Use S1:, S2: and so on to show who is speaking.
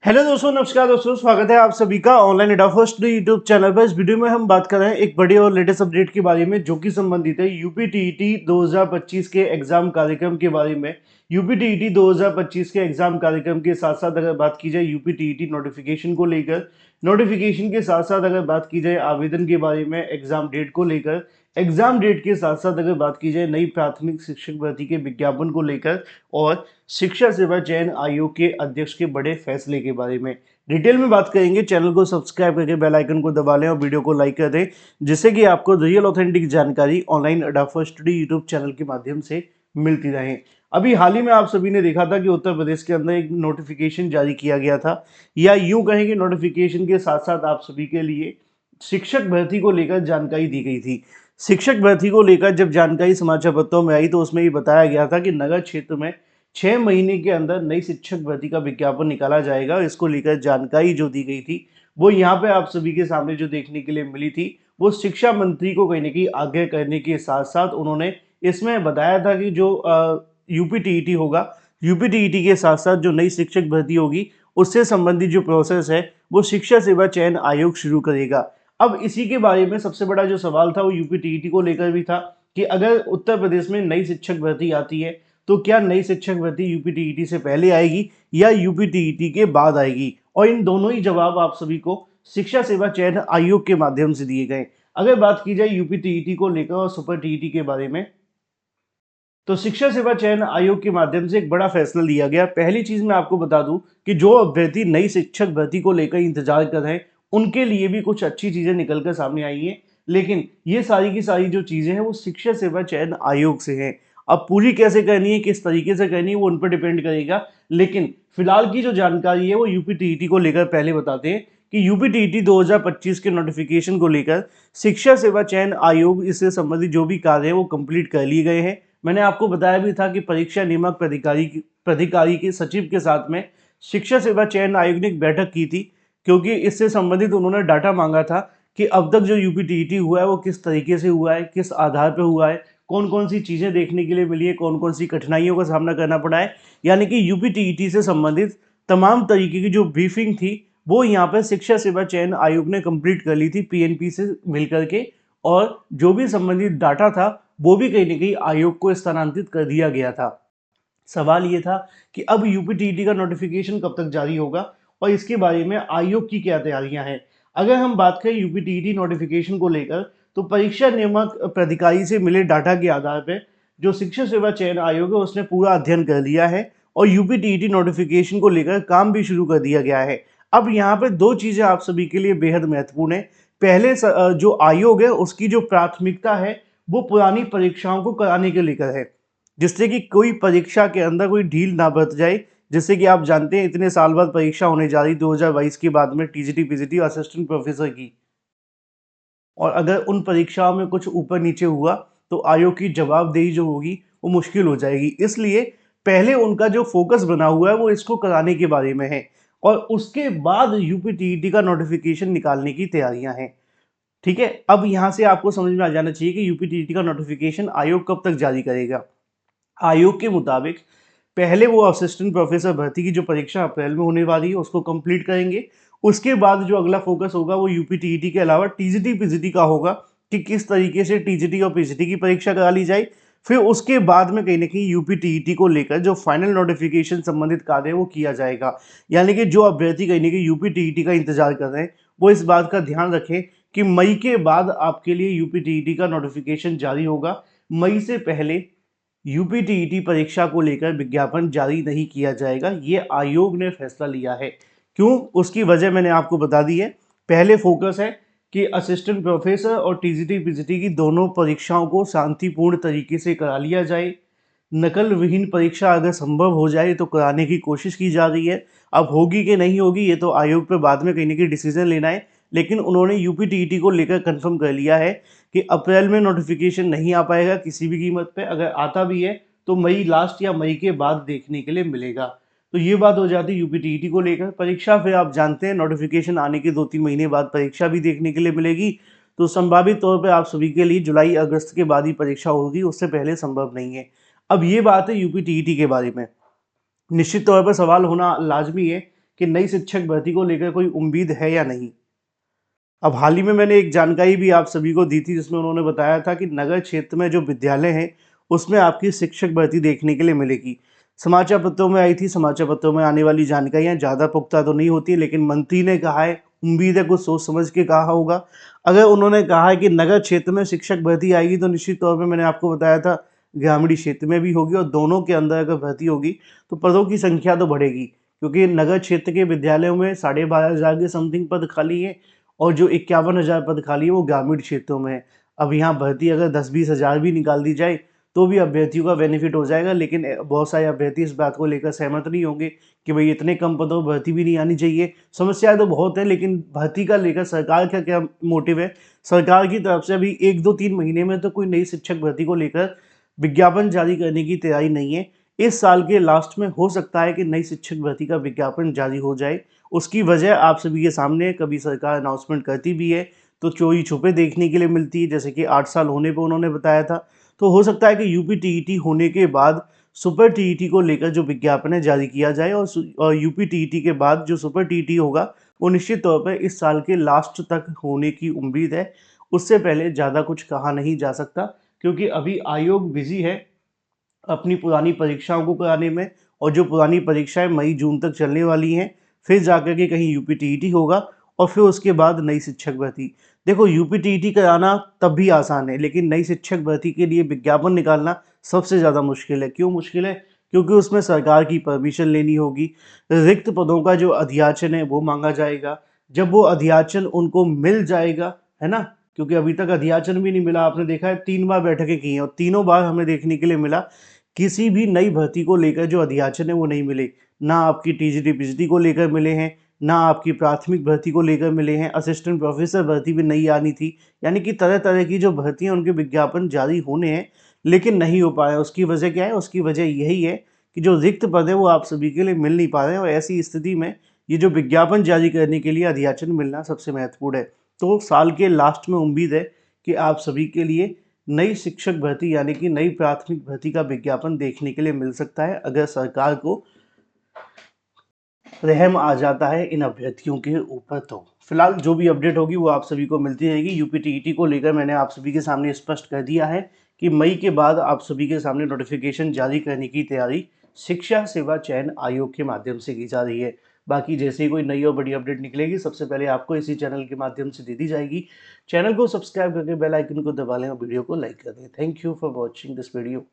S1: Hello दोस्तों, नमस्कार दोस्तों, स्वागत है आप सभी का ऑनलाइन एडा फर्स्ट यूट्यूब चैनल पर। इस वीडियो में हम बात कर रहे हैं एक बड़े और लेटेस्ट अपडेट के बारे में जो कि संबंधित है यूपीटीईटी 2025 के एग्जाम कार्यक्रम के बारे में। यूपीटीईटी 2025 के एग्जाम कार्यक्रम के साथ साथ अगर बात की जाए यूपीटीईटी नोटिफिकेशन को लेकर, नोटिफिकेशन के साथ साथ अगर बात की जाए आवेदन के बारे में, एग्जाम डेट को लेकर, एग्जाम डेट के साथ साथ अगर बात की जाए नई प्राथमिक शिक्षक भर्ती के विज्ञापन को लेकर और शिक्षा सेवा चयन आयोग के अध्यक्ष के बड़े फैसले के बारे में डिटेल में बात करेंगे। चैनल को सब्सक्राइब करके बेल आइकन को दबा लें और वीडियो को लाइक कर दें, जिससे कि आपको रियल ऑथेंटिक जानकारी ऑनलाइन अडाफा स्टडी यूट्यूब चैनल के माध्यम से मिलती रहे। अभी हाल ही में आप सभी ने देखा था कि उत्तर प्रदेश के अंदर एक नोटिफिकेशन जारी किया गया था, या यूं कहें कि नोटिफिकेशन के साथ साथ आप सभी के लिए शिक्षक भर्ती को लेकर जानकारी दी गई थी। शिक्षक भर्ती को लेकर जब जानकारी समाचार पत्रों में आई तो उसमें ये बताया गया था कि नगर क्षेत्र में 6 महीने के अंदर नई शिक्षक भर्ती का विज्ञापन निकाला जाएगा। इसको लेकर जानकारी जो दी गई थी वो यहाँ पे आप सभी के सामने जो देखने के लिए मिली थी, वो शिक्षा मंत्री को कहीं ना कहीं आग्रह करने के साथ साथ उन्होंने इसमें बताया था कि जो यूपीटीईटी होगा, यूपीटीईटी के साथ साथ जो नई शिक्षक भर्ती होगी उससे संबंधित जो प्रोसेस है वो शिक्षा सेवा चयन आयोग शुरू करेगा। अब इसी के बारे में सबसे बड़ा जो सवाल था वो यूपीटीईटी को लेकर भी था कि अगर उत्तर प्रदेश में नई शिक्षक भर्ती आती है तो क्या नई शिक्षक भर्ती यूपीटीईटी से पहले आएगी या यूपीटीईटी के बाद आएगी, और इन दोनों ही जवाब आप सभी को शिक्षा सेवा चयन आयोग के माध्यम से दिए गए। अगर बात की जाए यूपीटीईटी को लेकर और सुपर टीईटी के बारे में, तो शिक्षा सेवा चयन आयोग के माध्यम से एक बड़ा फैसला लिया गया। पहली चीज मैं आपको बता दूं कि जो अभ्यर्थी नई शिक्षक भर्ती को लेकर इंतजार कर रहे हैं उनके लिए भी कुछ अच्छी चीजें निकलकर सामने आई हैं, लेकिन ये सारी की सारी जो चीजें हैं वो शिक्षा सेवा चयन आयोग से हैं। अब पूरी कैसे करनी है, किस तरीके से करनी है, वो उन पर डिपेंड करेगा। लेकिन फिलहाल की जो जानकारी है वो यूपीटीईटी को लेकर पहले बताते हैं कि यूपीटीईटी 2025 के नोटिफिकेशन को लेकर शिक्षा सेवा चयन आयोग इससे संबंधित जो भी कार्य है वो कंप्लीट कर लिए गए हैं। मैंने आपको बताया भी था कि परीक्षा नियामक प्राधिकारी के सचिव के साथ में शिक्षा सेवा चयन आयोग ने एक बैठक की थी, क्योंकि इससे संबंधित उन्होंने डाटा मांगा था कि अब तक जो यूपीटीईटी हुआ है वो किस तरीके से हुआ है, किस आधार पर हुआ है, कौन कौन सी चीज़ें देखने के लिए मिली है, कौन कौन सी कठिनाइयों का सामना करना पड़ा है। यानी कि यूपीटीईटी से संबंधित तमाम तरीके की जो ब्रीफिंग थी वो यहाँ पर शिक्षा सेवा चयन आयोग ने कंप्लीट कर ली थी पीएनपी से मिलकर के, और जो भी संबंधित डाटा था वो भी कहीं ना कहीं आयोग को स्थानांतरित कर दिया गया था। सवाल ये था कि अब यूपीटीईटी का नोटिफिकेशन कब तक जारी होगा और इसके बारे में आयोग की क्या तैयारियां हैं। अगर हम बात करें यूपीटीईटी नोटिफिकेशन को लेकर, तो परीक्षा नियामक प्राधिकारी से मिले डाटा के आधार पर जो शिक्षा सेवा चयन आयोग है उसने पूरा अध्ययन कर लिया है और यूपीटीईटी नोटिफिकेशन को लेकर काम भी शुरू कर दिया गया है। अब यहाँ पे दो चीजें आप सभी के लिए बेहद महत्वपूर्ण है। पहले जो आयोग है उसकी जो प्राथमिकता है वो पुरानी परीक्षाओं को कराने के लेकर है, जिससे कि कोई परीक्षा के अंदर कोई ढील ना बरत जाए। जैसे कि आप जानते हैं इतने साल बाद परीक्षा होने जा रही 2022 के बाद में टीजीटी पीजीटी असिस्टेंट प्रोफेसर की, और अगर उन परीक्षाओं में कुछ ऊपर नीचे हुआ तो आयोग की जवाबदेही जो होगी वो मुश्किल हो जाएगी। इसलिए पहले उनका जो फोकस बना हुआ है वो इसको कराने के बारे में है, और उसके बाद यूपीटीईटी का नोटिफिकेशन निकालने की तैयारियां हैं। ठीक है, अब यहाँ से आपको समझ में आ जाना चाहिए कि यूपीटीईटी का नोटिफिकेशन आयोग कब तक जारी करेगा। आयोग के मुताबिक पहले वो असिस्टेंट प्रोफेसर भर्ती की जो परीक्षा अप्रैल में होने वाली है उसको कंप्लीट करेंगे। उसके बाद जो अगला फोकस होगा वो यूपीटीईटी के अलावा टीजीटी पीजीटी का होगा कि किस तरीके से टीजीटी और पीजीटी की परीक्षा करा ली जाए। फिर उसके बाद में कहीं ना कहीं यूपीटीईटी को लेकर जो फाइनल नोटिफिकेशन संबंधित कार्य है वो किया जाएगा। यानी कि जो अभ्यर्थी कहीं ना कहीं यूपीटीईटी का इंतजार कर रहे हैं वो इस बात का ध्यान रखें कि मई के बाद आपके लिए यूपीटीईटी का नोटिफिकेशन जारी होगा। मई से पहले यूपीटीईटी परीक्षा को लेकर विज्ञापन जारी नहीं किया जाएगा, ये आयोग ने फैसला लिया है। क्यों, उसकी वजह मैंने आपको बता दी है। पहले फोकस है कि असिस्टेंट प्रोफेसर और टीजीटी पीजीटी की दोनों परीक्षाओं को शांतिपूर्ण तरीके से करा लिया जाए। नकल विहीन परीक्षा अगर संभव हो जाए तो कराने की कोशिश की जा रही है। अब होगी कि नहीं होगी ये तो आयोग पे बाद में कहीं ना कहीं डिसीजन लेना है, लेकिन उन्होंने यूपीटीईटी को लेकर कंफर्म कर लिया है कि अप्रैल में नोटिफिकेशन नहीं आ पाएगा किसी भी कीमत पे। अगर आता भी है तो मई लास्ट या मई के बाद देखने के लिए मिलेगा। तो ये बात हो जाती है यूपीटीईटी को लेकर। परीक्षा फिर आप जानते हैं नोटिफिकेशन आने के 2-3 महीने बाद परीक्षा भी देखने के लिए मिलेगी, तो संभावित तौर पर आप सभी के लिए जुलाई अगस्त के बाद ही परीक्षा होगी, उससे पहले संभव नहीं है। अब ये बात है यूपीटीईटी के बारे में। निश्चित तौर पर सवाल होना लाजमी है कि नई शिक्षक भर्ती को लेकर कोई उम्मीद है या नहीं। अब हाल ही में मैंने एक जानकारी भी आप सभी को दी थी, जिसमें उन्होंने बताया था कि नगर क्षेत्र में जो विद्यालय हैं उसमें आपकी शिक्षक भर्ती देखने के लिए मिलेगी। समाचार पत्रों में आई थी। समाचार पत्रों में आने वाली जानकारियां ज़्यादा पुख्ता तो नहीं होती, लेकिन मंत्री ने कहा है, उम्मीद है कुछ सोच समझ के कहा होगा। अगर उन्होंने कहा है कि नगर क्षेत्र में शिक्षक भर्ती आएगी, तो निश्चित तौर पर मैंने आपको बताया था ग्रामीण क्षेत्र में भी होगी, और दोनों के अंदर अगर भर्ती होगी तो पदों की संख्या तो बढ़ेगी, क्योंकि नगर क्षेत्र के विद्यालयों में 12,500 के समथिंग पद खाली है, और जो 51,000 पद खाली है वो ग्रामीण क्षेत्रों में है। अब यहाँ भर्ती अगर 10-20 हज़ार भी निकाल दी जाए तो भी अभ्यर्थियों का बेनिफिट हो जाएगा, लेकिन बहुत सारे अभ्यर्थी इस बात को लेकर सहमत नहीं होंगे कि भाई इतने कम पदों पर भर्ती भी नहीं आनी चाहिए। समस्याएं तो बहुत है, लेकिन भर्ती का लेकर सरकार का क्या मोटिव है? सरकार की तरफ से अभी 1-2-3 महीने में तो कोई नई शिक्षक भर्ती को लेकर विज्ञापन जारी करने की तैयारी नहीं है। इस साल के लास्ट में हो सकता है कि नई शिक्षक भर्ती का विज्ञापन जारी हो जाए। उसकी वजह आप सभी के सामने है। कभी सरकार अनाउंसमेंट करती भी है तो चोरी छुपे देखने के लिए मिलती है, जैसे कि 8 साल होने पे उन्होंने बताया था। तो हो सकता है कि यूपी टीईटी होने के बाद सुपर टीईटी को लेकर जो विज्ञापन है जारी किया जाए, और यूपी टीईटी के बाद जो सुपर टीईटी होगा वो निश्चित तौर पर इस साल के लास्ट तक होने की उम्मीद है। उससे पहले ज़्यादा कुछ कहा नहीं जा सकता, क्योंकि अभी आयोग बिजी है अपनी पुरानी परीक्षाओं को कराने में, और जो पुरानी परीक्षाएं मई जून तक चलने वाली हैं, फिर जाकर के कहीं यूपी टीईटी होगा, और फिर उसके बाद नई शिक्षक भर्ती। देखो, यूपी टीईटी कराना तब भी आसान है, लेकिन नई शिक्षक भर्ती के लिए विज्ञापन निकालना सबसे ज़्यादा मुश्किल है। क्यों मुश्किल है? क्योंकि उसमें सरकार की परमिशन लेनी होगी, रिक्त पदों का जो अध्याचन है वो मांगा जाएगा। जब वो अध्याचन उनको मिल जाएगा, है ना, क्योंकि अभी तक अध्याचन भी नहीं मिला। आपने देखा है 3 बार बैठकें की हैं, और तीनों बार हमें देखने के लिए मिला किसी भी नई भर्ती को लेकर जो अध्याचन है वो नहीं मिले। ना आपकी टीजीटी पीजीटी को लेकर मिले हैं, ना आपकी प्राथमिक भर्ती को लेकर मिले हैं। असिस्टेंट प्रोफेसर भर्ती भी नई आनी थी। यानी कि तरह तरह की जो भर्तियां, उनके विज्ञापन जारी होने हैं, लेकिन नहीं हो पाए। उसकी वजह क्या है? उसकी वजह यही है कि जो रिक्त पद है वो आप सभी के लिए मिल नहीं पा रहे हैं, और ऐसी स्थिति में ये जो विज्ञापन जारी करने के लिए अध्याचन मिलना सबसे महत्वपूर्ण है। तो साल के लास्ट में उम्मीद है कि आप सभी के लिए नई शिक्षक भर्ती यानी कि नई प्राथमिक भर्ती का विज्ञापन देखने के लिए मिल सकता है, अगर सरकार को रहम आ जाता है इन अभ्यर्थियों के ऊपर। तो फिलहाल जो भी अपडेट होगी वो आप सभी को मिलती रहेगी। यूपी टीईटी को लेकर मैंने आप सभी के सामने स्पष्ट कर दिया है कि मई के बाद आप सभी के सामने नोटिफिकेशन जारी करने की तैयारी शिक्षा सेवा चयन आयोग के माध्यम से की जा रही है। बाकी जैसे ही कोई नई और बड़ी अपडेट निकलेगी, सबसे पहले आपको इसी चैनल के माध्यम से दे दी जाएगी। चैनल को सब्सक्राइब करके बेल आइकन को दबा लें और वीडियो को लाइक कर दें। Thank you for watching this video.